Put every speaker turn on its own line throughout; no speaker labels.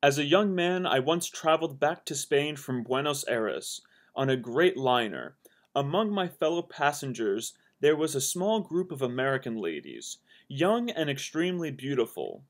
As a young man, I once traveled back to Spain from Buenos Aires on a great liner. Among my fellow passengers, there was a small group of American ladies, young and extremely beautiful.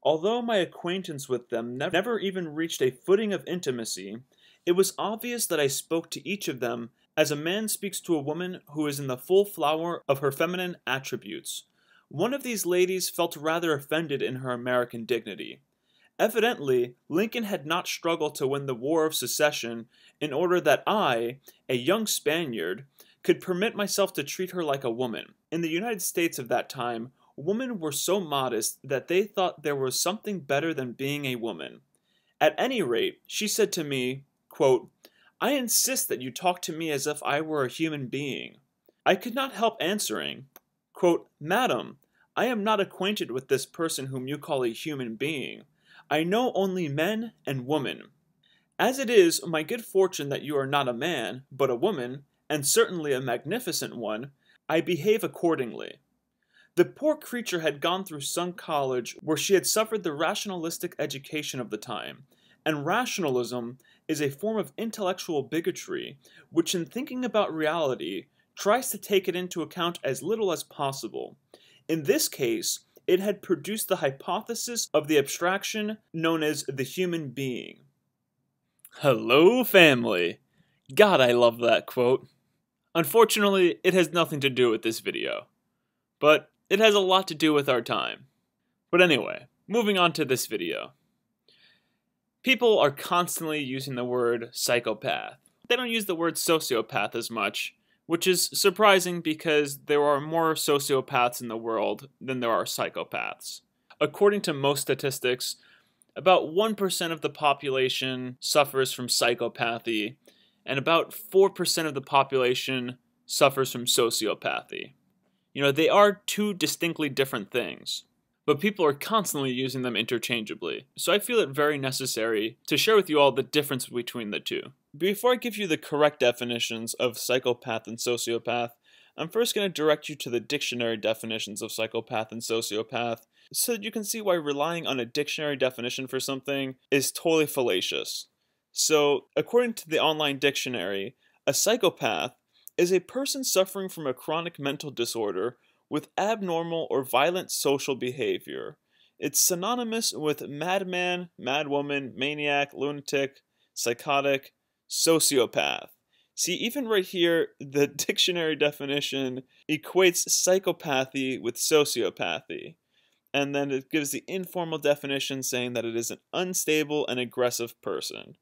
Although my acquaintance with them never even reached a footing of intimacy, it was obvious that I spoke to each of them as a man speaks to a woman who is in the full flower of her feminine attributes. One of these ladies felt rather offended in her American dignity. Evidently, Lincoln had not struggled to win the War of Secession in order that I, a young Spaniard, could permit myself to treat her like a woman. In the United States of that time, women were so modest that they thought there was something better than being a woman. At any rate, she said to me, quote, "I insist that you talk to me as if I were a human being." I could not help answering, quote, "Madam, I am not acquainted with this person whom you call a human being. I know only men and women. As it is my good fortune that you are not a man, but a woman, and certainly a magnificent one, I behave accordingly." The poor creature had gone through some college where she had suffered the rationalistic education of the time, and rationalism is a form of intellectual bigotry which, in thinking about reality, tries to take it into account as little as possible. In this case, it had produced the hypothesis of the abstraction known as the human being. Hello, family! God, I love that quote. Unfortunately, it has nothing to do with this video, but it has a lot to do with our time. But anyway, moving on to this video. People are constantly using the word psychopath. They don't use the word sociopath as much, which is surprising because there are more sociopaths in the world than there are psychopaths. According to most statistics, about 1% of the population suffers from psychopathy, and about 4% of the population suffers from sociopathy. You know, they are two distinctly different things, but people are constantly using them interchangeably, so I feel it very necessary to share with you all the difference between the two. Before I give you the correct definitions of psychopath and sociopath, I'm first going to direct you to the dictionary definitions of psychopath and sociopath, so that you can see why relying on a dictionary definition for something is totally fallacious. So, according to the online dictionary, a psychopath is a person suffering from a chronic mental disorder with abnormal or violent social behavior. It's synonymous with madman, madwoman, maniac, lunatic, psychotic, sociopath. See, even right here, the dictionary definition equates psychopathy with sociopathy. And then it gives the informal definition saying that it is an unstable and aggressive person.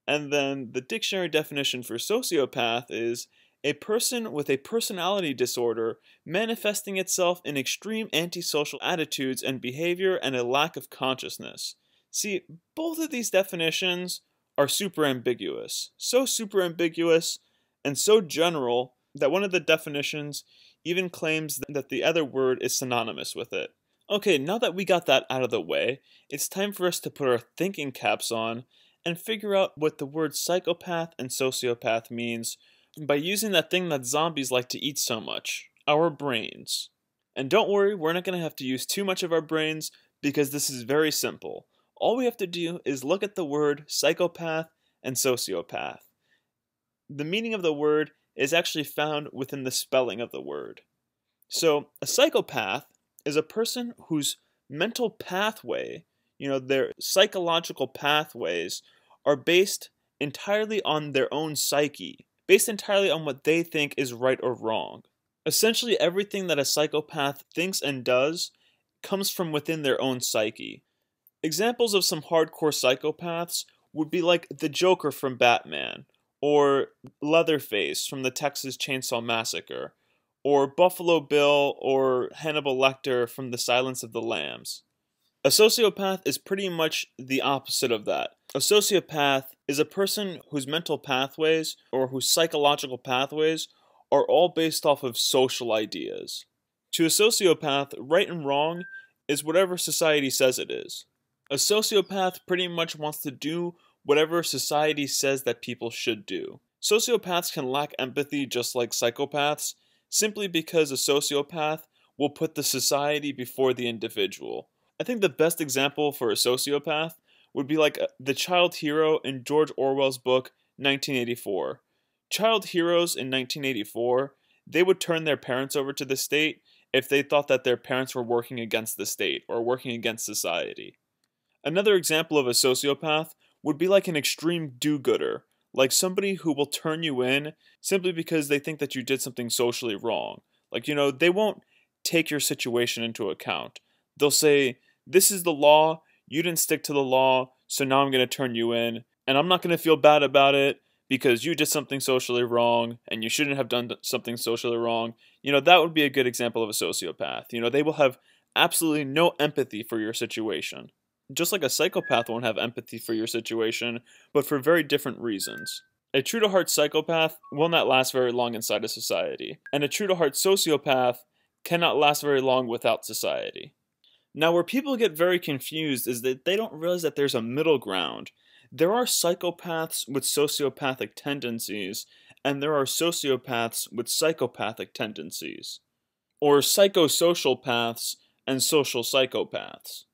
And then the dictionary definition for sociopath is a person with a personality disorder manifesting itself in extreme antisocial attitudes and behavior and a lack of consciousness. See, both of these definitions are super ambiguous. So super ambiguous and so general that one of the definitions even claims that the other word is synonymous with it. Okay, now that we got that out of the way, it's time for us to put our thinking caps on and figure out what the words psychopath and sociopath means by using that thing that zombies like to eat so much, our brains. And don't worry, we're not going to have to use too much of our brains because this is very simple. All we have to do is look at the word psychopath and sociopath. The meaning of the word is actually found within the spelling of the word. So, a psychopath is a person whose mental pathway, their psychological pathways, are based entirely on their own psyche, based entirely on what they think is right or wrong. Essentially, everything that a psychopath thinks and does comes from within their own psyche. Examples of some hardcore psychopaths would be like the Joker from Batman, or Leatherface from the Texas Chainsaw Massacre, or Buffalo Bill or Hannibal Lecter from The Silence of the Lambs. A sociopath is pretty much the opposite of that. A sociopath is a person whose mental pathways or whose psychological pathways are all based off of social ideas. To a sociopath, right and wrong is whatever society says it is. A sociopath pretty much wants to do whatever society says that people should do. Sociopaths can lack empathy just like psychopaths, simply because a sociopath will put the society before the individual. I think the best example for a sociopath would be like the child hero in George Orwell's book 1984. Child heroes in 1984, they would turn their parents over to the state if they thought that their parents were working against the state or working against society. Another example of a sociopath would be like an extreme do-gooder, like somebody who will turn you in simply because they think that you did something socially wrong. Like, they won't take your situation into account. They'll say, this is the law, you didn't stick to the law, so now I'm going to turn you in, and I'm not going to feel bad about it because you did something socially wrong, and you shouldn't have done something socially wrong. That would be a good example of a sociopath. They will have absolutely no empathy for your situation. Just like a psychopath won't have empathy for your situation, but for very different reasons. A true-to-heart psychopath will not last very long inside a society, and a true-to-heart sociopath cannot last very long without society. Now, where people get very confused is that they don't realize that there's a middle ground. There are psychopaths with sociopathic tendencies, and there are sociopaths with psychopathic tendencies. Or psychosocial paths and social psychopaths.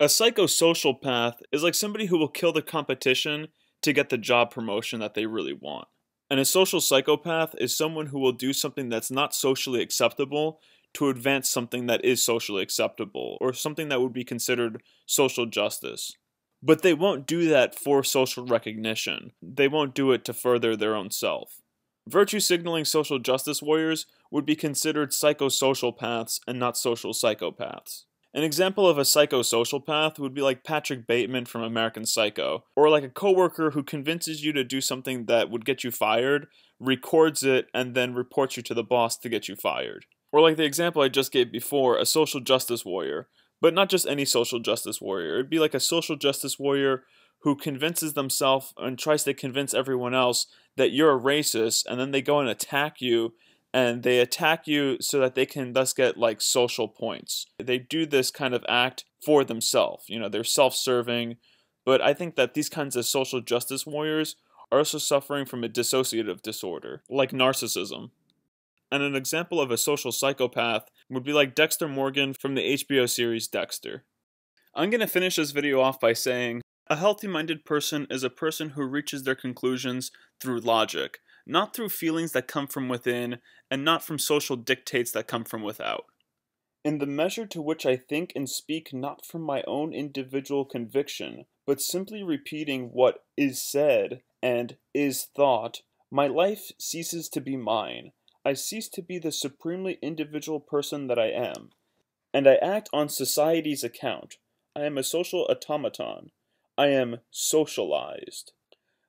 A psychosocial path is like somebody who will kill the competition to get the job promotion that they really want. And a social psychopath is someone who will do something that's not socially acceptable to advance something that is socially acceptable, or something that would be considered social justice. But they won't do that for social recognition. They won't do it to further their own self. Virtue-signaling social justice warriors would be considered psychosocial paths and not social psychopaths. An example of a psychosocial path would be like Patrick Bateman from American Psycho, or like a coworker who convinces you to do something that would get you fired, records it, and then reports you to the boss to get you fired. Or like the example I just gave before, a social justice warrior, but not just any social justice warrior. It'd be like a social justice warrior who convinces themselves and tries to convince everyone else that you're a racist, and then they go and attack you, and they attack you so that they can thus get like social points. They do this kind of act for themselves. They're self-serving, but I think that these kinds of social justice warriors are also suffering from a dissociative disorder, like narcissism. And an example of a social psychopath would be like Dexter Morgan from the HBO series Dexter. I'm going to finish this video off by saying, a healthy-minded person is a person who reaches their conclusions through logic, not through feelings that come from within, and not from social dictates that come from without. In the measure to which I think and speak not from my own individual conviction, but simply repeating what is said and is thought, my life ceases to be mine. I cease to be the supremely individual person that I am, and I act on society's account. I am a social automaton. I am socialized.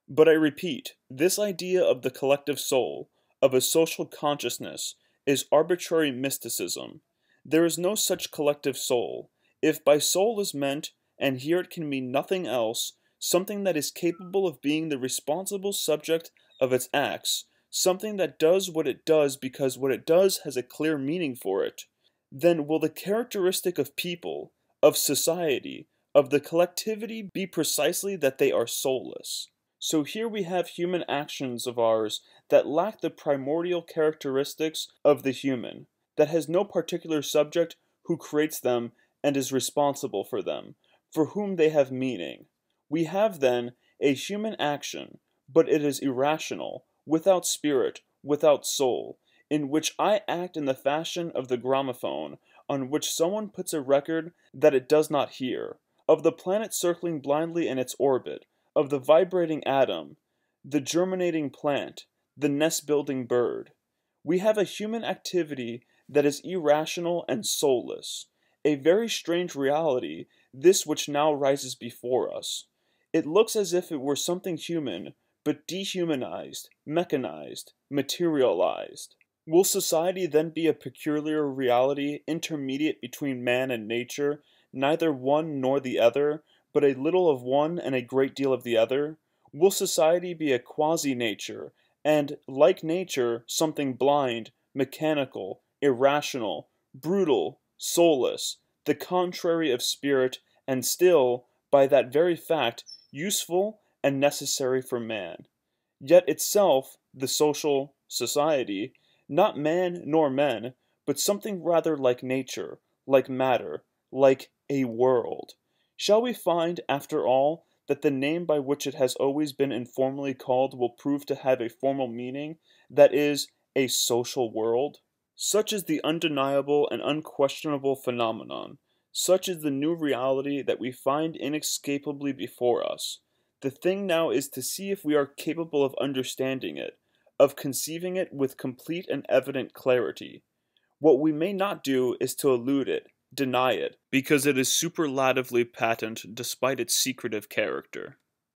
But I repeat, this idea of the collective soul, of a social consciousness, is arbitrary mysticism. There is no such collective soul. If by soul is meant, and here it can mean nothing else, something that is capable of being the responsible subject of its acts, something that does what it does because what it does has a clear meaning for it, then will the characteristic of people, of society, of the collectivity be precisely that they are soulless. So here we have human actions of ours that lack the primordial characteristics of the human, that has no particular subject who creates them and is responsible for them, for whom they have meaning. We have then a human action, but it is irrational, without spirit, without soul, in which I act in the fashion of the gramophone, on which someone puts a record that it does not hear, of the planet circling blindly in its orbit, of the vibrating atom, the germinating plant, the nest-building bird. We have a human activity that is irrational and soulless, a very strange reality, this which now rises before us. It looks as if it were something human, but dehumanized, mechanized, materialized. Will society then be a peculiar reality intermediate between man and nature, neither one nor the other, but a little of one and a great deal of the other? Will society be a quasi-nature, and, like nature, something blind, mechanical, irrational, brutal, soulless, the contrary of spirit, and still, by that very fact, useful and necessary for man? Yet itself, the social society, not man nor men, but something rather like nature, like matter, like a world. Shall we find, after all, that the name by which it has always been informally called will prove to have a formal meaning, that is, a social world? Such is the undeniable and unquestionable phenomenon. Such is the new reality that we find inescapably before us. The thing now is to see if we are capable of understanding it, of conceiving it with complete and evident clarity. What we may not do is to elude it, deny it, because it is superlatively patent despite its secretive character.